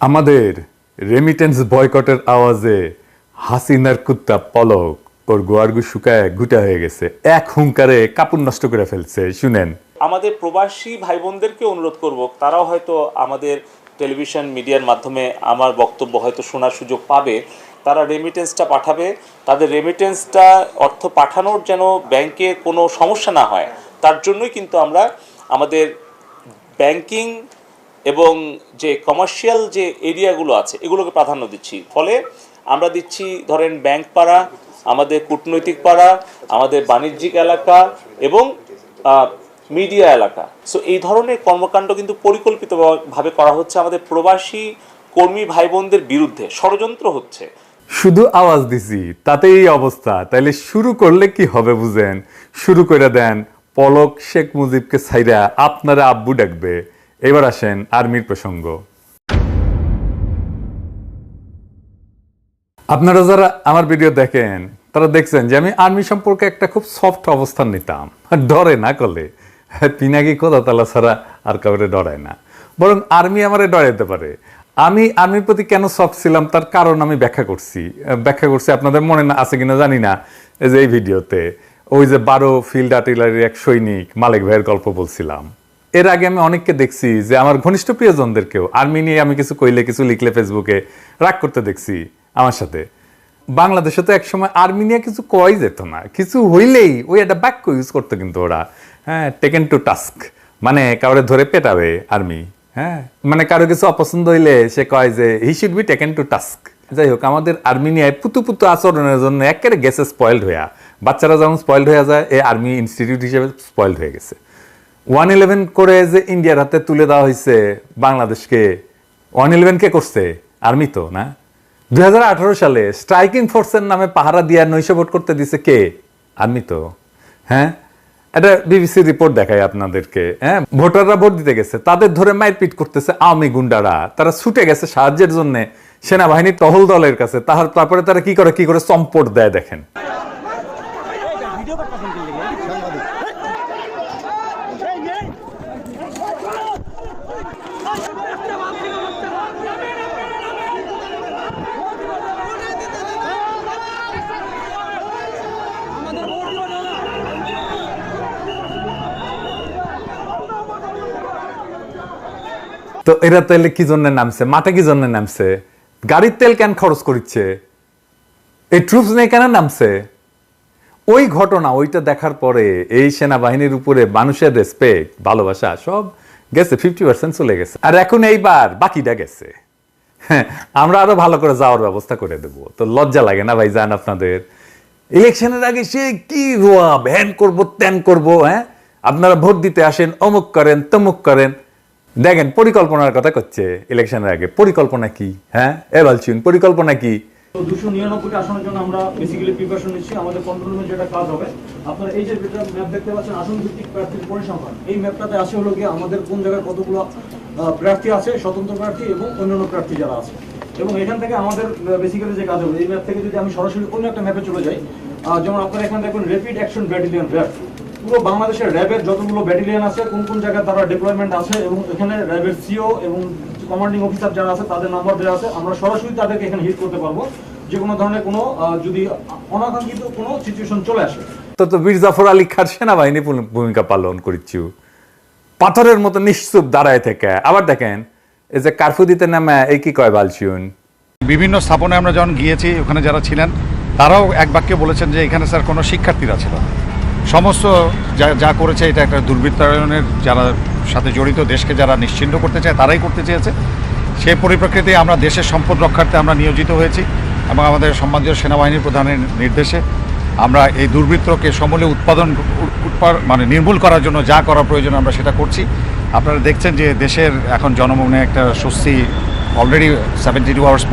আমাদের রেমিটেন্স বয়কটের আওয়াজে হাসিনার কুত্তা পলক ওর গোয়ারগু শুকায় গুটা হয়ে গেছে, এক হুঙ্কারে কাপড় নষ্ট করে ফেলছে। শুনেন, আমাদের প্রবাসী ভাই বোনদেরকে অনুরোধ করব, তারাও হয়তো আমাদের টেলিভিশন মিডিয়ার মাধ্যমে আমার বক্তব্য হয়তো শোনার সুযোগ পাবে। তারা রেমিটেন্সটা পাঠাবে, তাদের রেমিটেন্সটা অর্থ পাঠানোর যেন ব্যাংকে কোনো সমস্যা না হয়, তার জন্যই কিন্তু আমরা আমাদের ব্যাংকিং এবং যে কমার্শিয়াল যে এরিয়াগুলো আছে এগুলোকে প্রাধান্য দিচ্ছি। ফলে আমরা দিচ্ছি ধরেন ব্যাংক পাড়া, আমাদের কূটনৈতিক পাড়া, আমাদের বাণিজ্যিক এলাকা এবং মিডিয়া এলাকা। সো এই ধরনের কর্মকাণ্ড কিন্তু পরিকল্পিতভাবে করা হচ্ছে আমাদের প্রবাসী কর্মী ভাই বোনদের বিরুদ্ধে, ষড়যন্ত্র হচ্ছে। শুধু আওয়াজ দিছি তাতে এই অবস্থা, তাইলে শুরু করলে কি হবে বুঝেন? শুরু করে দেন, পলক শেখ মুজিবকে ছাইরা আপনারা আব্বু ডাকবে। এবার আসেন আর্মির প্রসঙ্গ। আপনারা যারা আমার ভিডিও দেখেন তারা দেখছেন যে আমি আর্মি সম্পর্কে একটা খুব সফট অবস্থান নিতাম, ডরে না করলে পিনাকি কোথা তালা ছাড়া আর কাউরে ডরায় না, বরং আর্মি আমারে ডরাইতে পারে। আমি আর্মির প্রতি কেন সফট ছিলাম তার কারণ আমি ব্যাখ্যা করছি আপনাদের মনে না আছে কিনা জানি না। এই যে এই ভিডিওতে ওই যে 12 ফিল্ড আর্টিলারির এক সৈনিক মালিক ভাইয়ের গল্প বলছিলাম। এর আগে আমি অনেককে দেখছি যে আমার ঘনিষ্ঠ প্রিয়জনদেরকেও আর্মি নিয়ে আমি কিছু কইলে কিছু লিখলে ফেসবুকে রাগ করতে দেখছি আমার সাথে। বাংলাদেশে তো একসময় আর্মি নিয়ে কিছু কই যেত না, কিছু হইলেই ওই একটা বাক্য ইউজ করতো কিন্তু ওরা, হ্যাঁ, টেকেন টু টাস্ক, মানে কাউরে ধরে পেটাবে আর্মি। হ্যাঁ, মানে কারো কিছু অপছন্দ হইলে সে কয় যে he should be taken to task. যাই হোক, আমাদের আর্মি নিয়ে পুতু পুতু আচরণের জন্য একেবারে গেছে স্পয়েলড হইয়া, বাচ্চারা যেমন স্পয়েলড হয়ে যায়, এই আর্মি ইনস্টিটিউট হিসেবে স্পয়েলড হয়ে গেছে। 111 করে যে ইন্ডিয়ার হাতে তুলে দেওয়া হয়েছে বাংলাদেশকে, 111 কে করছে? আর্মি তো না। 2018 সালে স্ট্রাইকিং ফোর্সের নামে পাহারা দিয়ে নৈশভোট করতে দিছে কে? আর্মি তো। হ্যাঁ, এটা বিবিসি রিপোর্ট দেখায় আপনাদেরকে। হ্যাঁ, ভোটাররা ভোট দিতে গেছে, তাদের ধরে মারপিট করতেছে আওয়ামী গুন্ডারা, তারা ছুটে গেছে সাহায্যের জন্য সেনাবাহিনীর টহল দলের কাছে। তারপরে তারা কি করে চম্পট দেয় দেখেন। তো এরা তাহলে কি জন্য নামছে মাঠে? কি জন্য নামছে? গাড়ির তেল কেন খরচ করছে? এই ট্রুপস নেই কেন নামছে? ওই ঘটনা, ওইটা দেখার পরে এই সেনাবাহিনীর উপরে মানুষের রেসপেক্ট, ভালোবাসা সব গেছে, 50% চলে গেছে। আর এখন এইবার বাকিটা গেছে। হ্যাঁ, আমরা আরো ভালো করে যাওয়ার ব্যবস্থা করে দেবো। তো লজ্জা লাগে না ভাই যান আপনাদের? ইলেকশনের আগে সে কি রোয়া ভ্যান করবো ত্যান করবো। হ্যাঁ, আপনারা ভোট দিতে আসেন, অমুক করেন তমুক করেন। দেখেন, পরিকল্পনার কথা করছে ইলেকশনের আগে। পরিকল্পনা কি? হ্যাঁ, বলছেন পরিকল্পনা কি? 299টি আসনের জন্য আমরা বেসিক্যালি প্রিপারেশন নিচ্ছি। আমাদের কন্ট্রোল রুমে যেটা কাজ হবে, আপনারা এই যে ম্যাপ দেখতে পাচ্ছেন আসন ভিত্তিক প্রার্থীর পরিসংখ্যান, এই ম্যাপটাতে আছে হলো গিয়ে আমাদের কোন জায়গায় কতগুলো প্রার্থী আছে, স্বতন্ত্র প্রার্থী এবং অন্যান্য প্রার্থী যারা আছে। এবং এখান থেকে আমাদের বেসিক্যালি যে কাজ হবে, এই ম্যাপ থেকে যদি আমি সরাসরি অন্য একটা ম্যাপে চলে যাই, যেমন আপনারা এখানে দেখবেন র্যাপিড অ্যাকশন ব্যাটালিয়ন, র্যাব। পুরো বাংলাদেশের র্যাবের যতগুলো ব্যাটালিয়ন আছে, কোন কোন জায়গায় তারা ডিপ্লয়মেন্ট আছে, এবং এখানে র্যাবের সিও এবং কমান্ডিং অফিসার যারা আছে তাদের নাম্বার দেওয়া আছে। আমরা সরাসরি তাদেরকে এখানে হিট করতে পারবো যে কোনো ধরনের কোনো যদি অনাকাঙ্ক্ষিত কোনো সিচুয়েশন চলে আসে। তো বীর জাফর আলী খান সেনাবাহিনী ভূমিকা পালন করছি, পাথরের মতো নিশ্চুপ দাঁড়ায় থেকে। আবার দেখেন, এই যে কারফিউ দিতে নামে এই কি কয় বালছিউন। বিভিন্ন স্থাপনে আমরা যখন গিয়েছি, ওখানে যারা ছিলেন তারাও এক বাক্যে বলেছেন যে এখানে স্যার কোনো শিক্ষার্থীরা ছিল না, সমস্ত যা করেছে এটা একটা দুর্বৃত্তায়নের যারা সাথে জড়িত, দেশকে যারা নিশ্চিহ্ন করতে চায় তারাই করতে চেয়েছে। সেই পরিপ্রেক্ষিতে আমরা দেশের সম্পদ রক্ষার্থে আমরা নিয়োজিত হয়েছি এবং আমাদের সম্মানীয় সেনাবাহিনীর প্রধানের নির্দেশে আমরা এই দুর্বৃত্তকে সমূলে মানে নির্মূল করার জন্য যা করা প্রয়োজন আমরা সেটা করছি। আপনারা দেখছেন যে দেশের এখন জনমনে একটা স্বস্তি, অলরেডি 72 আওয়ার্স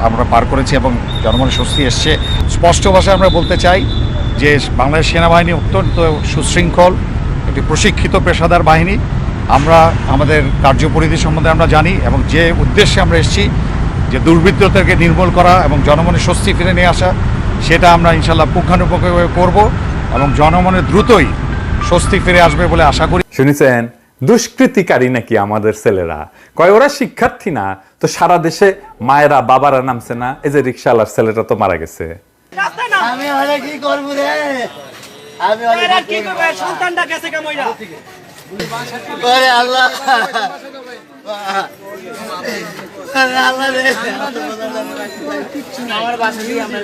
আমরা পার করেছি এবং জনমনে স্বস্তি এসছে। স্পষ্ট ভাষায় আমরা বলতে চাই যে বাংলাদেশ সেনাবাহিনী অত্যন্ত সুশৃঙ্খল একটি প্রশিক্ষিত পেশাদার বাহিনী। আমরা আমাদের কার্যপরিধি সম্বন্ধে আমরা জানি এবং যে উদ্দেশ্যে আমরা এসেছি যে দুর্বৃত্তদেরকে নির্মূল করা এবং জনমনে স্বস্তি ফিরে নিয়ে আসা, সেটা আমরা ইনশাল্লাহ পুঙ্খানুপুঙ্খভাবে করব এবং জনমনে দ্রুতই স্বস্তি ফিরে আসবে বলে আশা করি। শুনেছেন, দুষ্কৃতিকারী নাকি আমাদের ছেলেরা? কয় ওরা শিক্ষার্থী না তো সারা দেশে মায়েরা বাবারা নামছে না? এই যে রিক্সাওয়ালার ছেলেটা তো মারা গেছে। আমি হলে কি করবো রে? আমি হলে কি করবো? সন্তানটা গেছে কেমইরা? ওরে আল্লাহ, ওরে আল্লাহ রে, আমার বাসা দিয়ে আমরা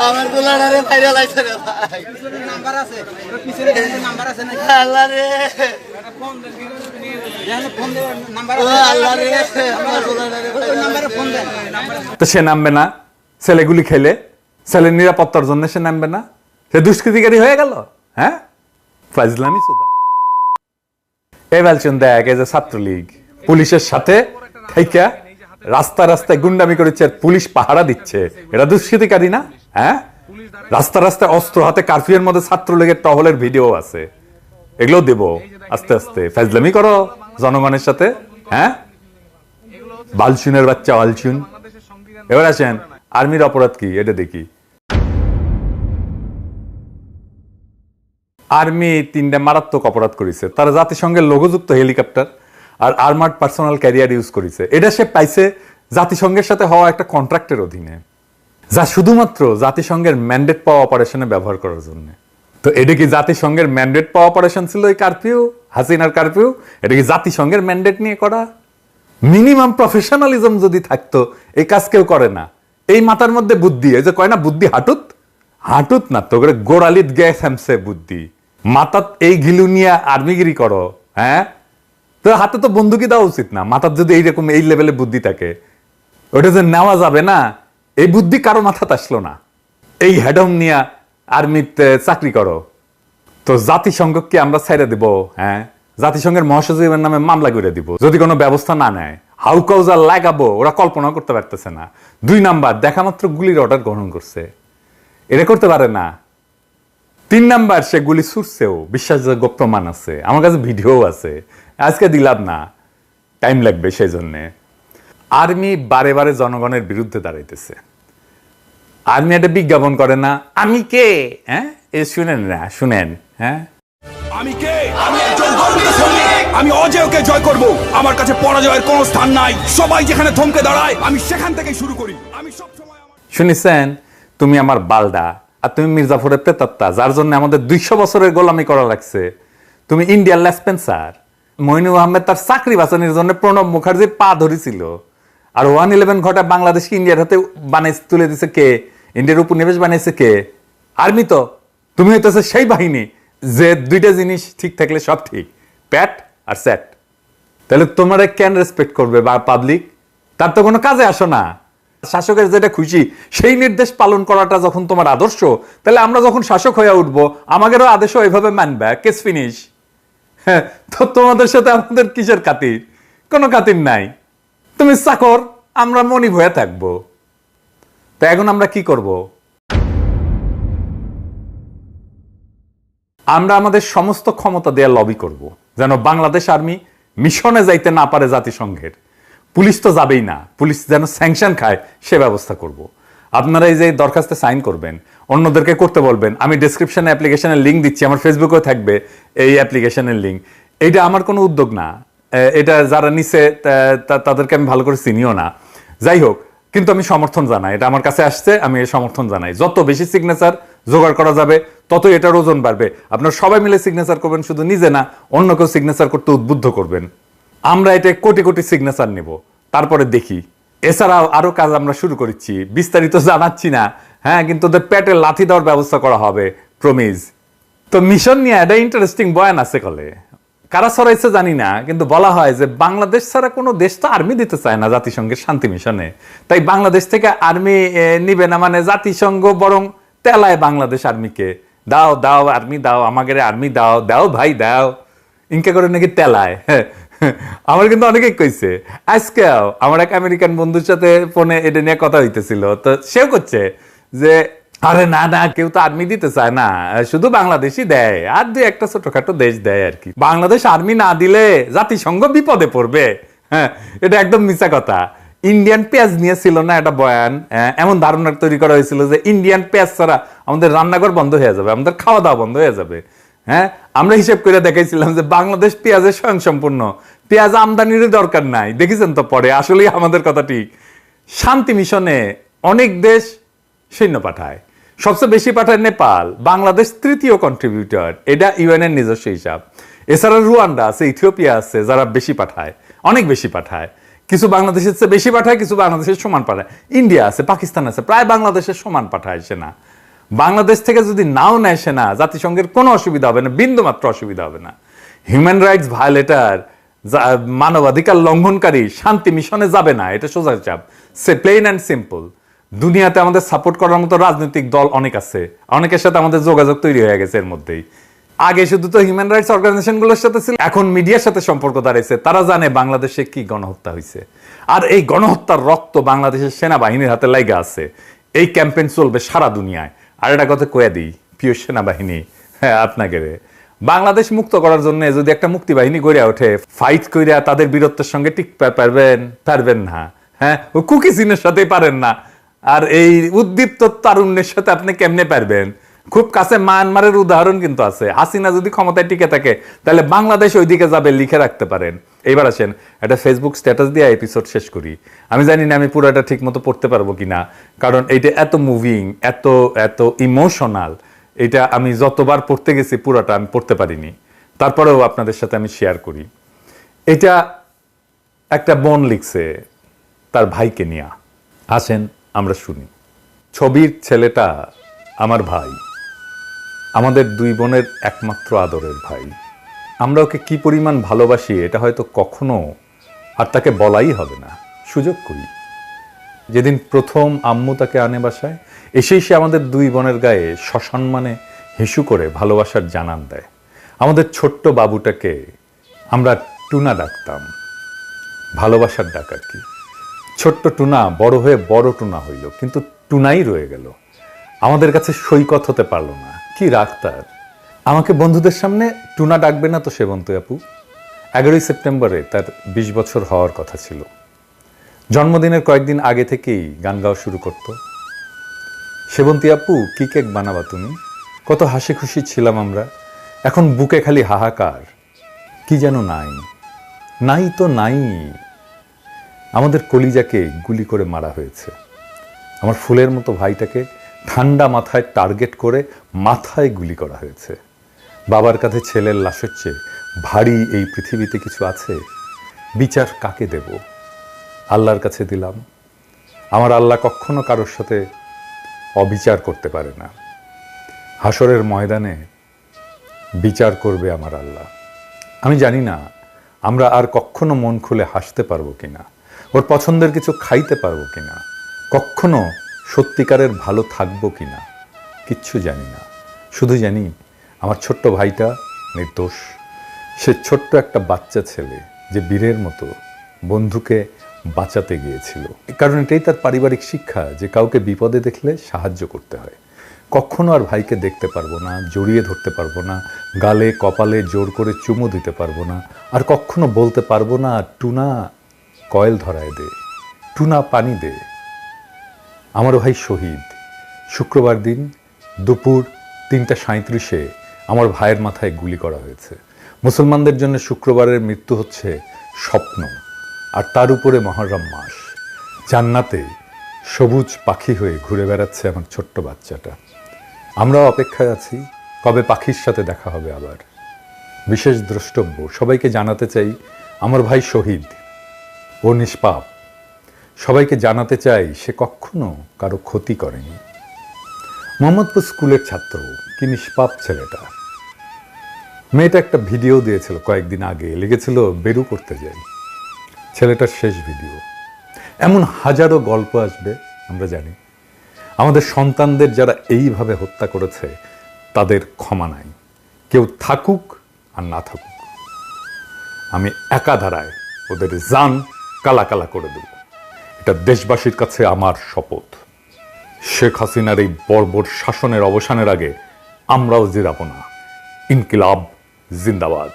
আমার গোলাটা রে বাইরে লাইছে রে ভাই। নাম্বার আছে, ওর পিছনে নাম্বার আছে নাকি? আল্লাহ রে, ফোন দেওয়ার নাম্বার ও আছে। আল্লাহ রে, আমার গোলাটা রে ওই নাম্বারে ফোন দেন। তো সে নামবে না? ছেলেগুলি খেলে ছেলের নিরাপত্তার জন্য সে নামবে না? সে দুষ্কৃতিকারী হয়ে গেল? হ্যাঁ, ফাজলামি সুদা। এই বলছেন দেখ, এই যে ছাত্রলীগ পুলিশের সাথে থাইকা রাস্তায় রাস্তায় গুন্ডামি করেছে, আর পুলিশ পাহারা দিচ্ছে, এটা দুষ্কৃতিকারী না? হ্যাঁ, রাস্তা রাস্তায় অস্ত্র হাতে কারফিউর মধ্যে ছাত্রলীগের টহলের ভিডিও আছে, এগুলো দেব আস্তে আস্তে। ফাজলামি করো জনগণের সাথে, হ্যাঁ, বালচুনের বাচ্চা বালচুন। এবার আসেন আর্মির অপরাধ কি এটা দেখি। আর্মি 3টা মারাত্মক অপরাধ করেছে। তারা জাতিসংঘের লোগোযুক্ত হেলিকপ্টার আর আর্মার্ড পার্সোনাল ক্যারিয়ার ইউজ করেছে। এটা সে পাইছে জাতিসংঘের সাথে হওয়া একটা কন্ট্রাক্টের অধীনে, যা শুধুমাত্র জাতিসংঘের ম্যান্ডেট পাওয়া অপারেশনে ব্যবহার করার জন্য। তো এটা কি জাতিসংঘের ম্যান্ডেট পাওয়া অপারেশন ছিল এই কারফিউ, হাসিনার কারফিউ? এটা কি জাতিসংঘের ম্যান্ডেট নিয়ে করা? মিনিমাম প্রফেশনালিজম যদি থাকতো এই কাজ কেউ করে না। এই মাথার মধ্যে বুদ্ধি, এই যে কয় না বুদ্ধি হাঁটুত, হাঁটুত না তো করে গোড়ালিত গ্যাস হ্যামসে বুদ্ধি মাথাত। এই ঘিলু নিয়ে আর্মিগিরি করো, হ্যাঁ? তো হাতে তো বন্দুকি দেওয়া উচিত না। মাথার যদি এইরকম এই লেভেলে বুদ্ধি থাকে, ওটা যে নেওয়া যাবে না, এই বুদ্ধি কারো মাথাতে আসলো না। এই হেডম নিয়ে আর্মিতে চাকরি করো, তো জাতিসংঘকে আমরা ছেড়ে দিব? হ্যাঁ, জাতিসংঘের মহাসচিবের নামে মামলা করে দিব যদি কোনো ব্যবস্থা না নেয়। হাউ কাউজা লাগাবো ওরা কল্পনা করতে পারতেছে না। 2 নাম্বার, দেখা মাত্র গুলির অর্ডার গ্রহণ করছে, এটা করতে পারে না। 3 নাম্বার, সে গুলি ছুটছেও, বিশ্বাসযোগ্য প্রমাণ আছে, আমার কাছে ভিডিও আছে, আজকে দিলাম না, টাইম লাগবে। সেই জন্যে আর্মি বারে বারে জনগণের বিরুদ্ধে দাঁড়াইতেছে। আর্মি একটা বিজ্ঞাপন করে না, আমি কে? হ্যাঁ, এ শুনেন না, শুনেন। হ্যাঁ, আমি কে? আমি একজন গর্বিত সৈনিক। আমি অজেয়কে জয় করব। আমার কাছে পরাজয়ের কোনো স্থান নাই। সবাই যেখানে থমকে দাঁড়ায় আমি সেখান থেকে শুরু করি। আমি সব সময় শুনেছেন? তুমি আমার বালডা, আর তুমি মির্জাফরের প্রেতাত্মা, যার জন্য আমাদের 200 বছরের গোলামি করা লাগছে। তুমি ইন্ডিয়ার লেসপেন্সার। মইনুল আহমেদ তার চাকরি বাঁচানোর জন্য প্রণব মুখার্জির পা ধরেছিল। আর 111 ঘটা বাংলাদেশকে ইন্ডিয়ার হাতে বানাইছে, তুলে দিছে কে? ইন্ডিয়ার উপনিবেশ বানাইছে কে? আর্মি তো। তুমি হইতেছে সেই বাহিনী যে 2টা জিনিস ঠিক থাকলে সব ঠিক, প্যাট আর স্যাট। তাহলে তোমরা কেন রেসপেক্ট করবে বা পাবলিক? তার তো কোনো কাজে আসো না। শাসকের যেটা খুশি সেই নির্দেশ পালন করাটা যখন তোমার আদর্শ, তাহলে আমরা যখন শাসক হয়ে উঠবো আমাদেরও আদেশও এইভাবে মানবে। Case finish. হ্যাঁ, তো তোমাদের সাথে আমাদের কিসের খাতির? কোনো খাতির নাই। তুমি চাকর, আমরা মনিব হয়ে থাকবো। তো এখন আমরা কি করব? আমরা আমাদের সমস্ত ক্ষমতা দিয়ে লবি করব যেন বাংলাদেশ আর্মি মিশনে যাইতে না পারে জাতিসংঘের। পুলিশ তো যাবেই না, পুলিশ যেন স্যাংশন খায় সে ব্যবস্থা করব। আপনারা এই যে দরখাস্তে সাইন করবেন, অন্যদেরকে করতে বলবেন। আমি ডেসক্রিপশনে অ্যাপ্লিকেশনের লিঙ্ক দিচ্ছি, আমার ফেসবুকেও থাকবে এই অ্যাপ্লিকেশনের লিঙ্ক। এইটা আমার কোনো উদ্যোগ না, এটা যারা নিছে তাদেরকে আমি ভালো করে চিনিও না। যাই হোক, কিন্তু আমি সমর্থন জানাই, এটা আমার কাছে আসছে, আমি এই সমর্থন জানাই। যত বেশি সিগনেচার জোগাড় করা যাবে তত এটার ওজন বাড়বে। আপনারা সবাই মিলে সিগনেচার করবেন, শুধু নিজে না, অন্য কেউ সিগনেচার করতে উদ্বুদ্ধ করবেন। আমরা এটা কোটি কোটি সিগনেচার নেব, তারপরে দেখি। এছাড়াও আরো কাজ আমরা শুরু করেছি, বিস্তারিত জানাচ্ছি না। হ্যাঁ, কিন্তু ওদের পেটে লাথি দেওয়ার ব্যবস্থা করা হবে, প্রমিজ। তো মিশন নিয়ে একটা ইন্টারেস্টিং বয়ান আছে কলে, কারা ছড়াইছে জানি না, কিন্তু বলা হয় যে বাংলাদেশ ছাড়া কোনো দেশ তো আর্মি দিতে চায় না জাতিসংঘের শান্তি মিশনে। তাই বাংলাদেশ থেকে আর্মি নিবে না, মানে জাতিসংঘ বরং তেলায় বাংলাদেশ আর্মিকে। দাও দাও আর্মি দাও, আমাদের আর্মি দাও, দাও ভাই দাও, ইনকে করে নাকি তেলায়। আমার কিন্তু অনেকেই কইছে। আজকেও আমার এক আমেরিকান বন্ধুর সাথে ফোনে এটা নিয়ে কথা হইতেছিল, তো সেও করছে যে আরে না না, কেউ তো আর্মি দিতে চায় না, শুধু বাংলাদেশই দেয়, আর 2-1টা ছোটখাটো দেশ দেয় আর কি। বাংলাদেশ আর্মি না দিলে জাতিসংঘ বিপদে পড়বে। হ্যাঁ, এটা একদম মিছা কথা। ইন্ডিয়ান পেঁয়াজ নিয়ে ছিল না একটা বয়ান, এমন ধারণা তৈরি করা হয়েছিল যে ইন্ডিয়ান পেঁয়াজ ছাড়া আমাদের রান্নাঘর বন্ধ হয়ে যাবে, আমাদের খাওয়া দাওয়া বন্ধ হয়ে যাবে। হ্যাঁ, আমরা হিসেব করে দেখাইছিলাম যে বাংলাদেশ পেঁয়াজের স্বয়ংসম্পূর্ণ, পেঁয়াজ আমদানির দরকার নাই। দেখেছেন তো পরে আসলেই আমাদের কথা ঠিক। শান্তি মিশনে অনেক দেশ সৈন্য পাঠায়, সবচেয়ে বেশি পাঠায় নেপাল, বাংলাদেশ তৃতীয় কন্ট্রিবিউটর, এটা ইউএনের নিজস্ব হিসাব। এছাড়া রুয়ান্ডা আছে, ইথিওপিয়া আছে, যারা বেশি পাঠায়, অনেক বেশি পাঠায়। কিছু বাংলাদেশের চেয়ে বেশি পাঠায়, কিছু বাংলাদেশের সমান পাঠায়। ইন্ডিয়া আছে, পাকিস্তান আছে, প্রায় বাংলাদেশের সমান পাঠায় সেনা। বাংলাদেশ থেকে যদি নাও নেয় সেনা, জাতিসংঘের কোনো অসুবিধা হবে না, বিন্দুমাত্র অসুবিধা হবে না। হিউম্যান রাইটস ভায়োলেটার, মানবাধিকার লঙ্ঘনকারী শান্তি মিশনে যাবে না, এটা সোজা চাপ। সে প্লেন অ্যান্ড সিম্পল। দুনিয়াতে আমাদের সাপোর্ট করার মতো রাজনৈতিক দল অনেক আছে, অনেকের সাথে আমাদের যোগাযোগ তৈরি হয়ে গেছে এর মধ্যেই। আগে শুধু তো হিউম্যান রাইটস অর্গানাইজেশনগুলোর সাথে ছিল, এখন মিডিয়ার সাথে সম্পর্ক দাঁড়াইছে। তারা জানে বাংলাদেশে কি গণহত্যা হয়েছে, আর এই গণহত্যার রক্ত বাংলাদেশের সেনাবাহিনীর হাতে লাইগা আছে। এই ক্যাম্পেইন চলবে সারা দুনিয়ায়। আর একটা কথা কয়ে দিই, প্রিয় সেনাবাহিনী, হ্যাঁ আপনাকে বাংলাদেশ মুক্ত করার জন্য যদি একটা মুক্তিবাহিনী গড়ে ওঠে, ফাইট কইরা তাদের বীরত্বের সঙ্গে টিকতে পারবেন না। হ্যাঁ, ওই কুকি চিনের সাথে পারেন না, আর এই উদ্দীপ্ত তারুণ্যের সাথে আপনি কেমনে পারবেন? খুব কাছে মায়ানমারের উদাহরণ কিন্তু আছে। হাসিনা যদি ক্ষমতায় টিকে থাকে, তাহলে বাংলাদেশ ওইদিকে যাবে, লিখে রাখতে পারেন। এইবার আসেন একটা ফেসবুক স্ট্যাটাস দিয়ে এপিসোড শেষ করি। আমি জানি না আমি পুরোটা ঠিক মতো পড়তে পারবো কিনা, কারণ এইটা এত মুভিং, এত এত ইমোশনাল। এটা আমি যতবার পড়তে গেছি পুরোটা আমি পড়তে পারিনি, তারপরেও আপনাদের সাথে আমি শেয়ার করি। এটা একটা বোন লিখছে তার ভাইকে নিয়ে। আসেন আমরা শুনি। ছবির ছেলেটা আমার ভাই, আমাদের দুই বোনের একমাত্র আদরের ভাই। আমরা ওকে কি পরিমাণ ভালোবাসি এটা হয়তো কখনো আর তাকে বলাই হবে না, সুযোগ করি। যেদিন প্রথম আম্মু তাকে আনে বাসায়, এসেই সে আমাদের দুই বোনের গায়ে সসম্মানে হিসু করে ভালোবাসার জানান দেয়। আমাদের ছোট্ট বাবুটাকে আমরা টুনা ডাকতাম, ভালোবাসার ডাক আর কি। ছোট্ট টুনা বড় হয়ে বড় টুনা হইল, কিন্তু টুনাই রয়ে গেল, আমাদের কাছে সৈকত হতে পারলো না। কি রাগ তার! আমাকে বন্ধুদের সামনে টুনা ডাকবে না তো সেবন্তী আপু। 11ই সেপ্টেম্বরে তার 20 বছর হওয়ার কথা ছিল। জন্মদিনের কয়েকদিন আগে থেকেই গান গাওয়া শুরু করত। সেবন্তী আপু, কি কেক বানাবা তুমি? কত হাসি খুশি ছিলাম আমরা। এখন বুকে খালি হাহাকার, কি যেন নাই, নাই তো নাই। আমাদের কলিজাকে গুলি করে মারা হয়েছে। আমার ফুলের মতো ভাইটাকে ঠান্ডা মাথায় টার্গেট করে মাথায় গুলি করা হয়েছে। বাবার কাছে ছেলের লাশের চেয়ে ভারী এই পৃথিবীতে কিছু আছে? বিচার কাকে দেব? আল্লাহর কাছে দিলাম। আমার আল্লাহ কখনো কারোর সাথে অবিচার করতে পারে না। হাসরের ময়দানে বিচার করবে আমার আল্লাহ। আমি জানি না আমরা আর কখনো মন খুলে হাসতে পারবো কিনা, ওর পছন্দের কিছু খাইতে পারবো কিনা, কখনো সত্যিকারের ভালো থাকবো কিনা, কিচ্ছু জানি না। শুধু জানি আমার ছোট্ট ভাইটা নির্দোষ। সে ছোট্ট একটা বাচ্চা ছেলে যে বীরের মতো বন্ধুকে বাঁচাতে গিয়েছিল। কারণ এটাই তার পারিবারিক শিক্ষা যে কাউকে বিপদে দেখলে সাহায্য করতে হয়। কখনো আর ভাইকে দেখতে পারবো না, জড়িয়ে ধরতে পারবো না, গালে কপালে জোর করে চুমু দিতে পারবো না, আর কখনো বলতে পারবো না টুনা কয়েল ধরায় দে, টুনা পানি দে। আমার ভাই শহীদ। শুক্রবার দিন দুপুর 3:37 আমার ভাইয়ের মাথায় গুলি করা হয়েছে। মুসলমানদের জন্য শুক্রবারের মৃত্যু হচ্ছে স্বপ্ন, আর তার উপরে মহররম মাস। জান্নাতে সবুজ পাখি হয়ে ঘুরে বেড়াচ্ছে আমার ছোট্ট বাচ্চাটা। আমরাও অপেক্ষায় আছি কবে পাখির সাথে দেখা হবে আবার। বিশেষ দ্রষ্টব্য, সবাইকে জানাতে চাই আমার ভাই শহীদ, ও নিষ্পাপ। সবাইকে জানাতে চাই সে কখনো কারো ক্ষতি করেনি। মোহাম্মদপুর স্কুলের ছাত্র, কি নিষ্পাপ ছেলেটা। মেয়েটা একটা ভিডিও দিয়েছিল কয়েকদিন আগে, লিখেছিল বেরু করতে যাই। ছেলেটার শেষ ভিডিও। এমন হাজারো গল্প আসবে, আমরা জানি। আমাদের সন্তানদের যারা এইভাবে হত্যা করেছে তাদের ক্ষমা নাই, কেউ থাকুক আর না থাকুক। আমি একা ধারায় ওদের জান কালা কালা করে দেব, এটা দেশবাসীর কাছে আমার শপথ। শেখ হাসিনার এই বর্বর শাসনের অবসানের আগে আমরাও জিরাবো না। ইনকিলাব জিন্দাবাদ।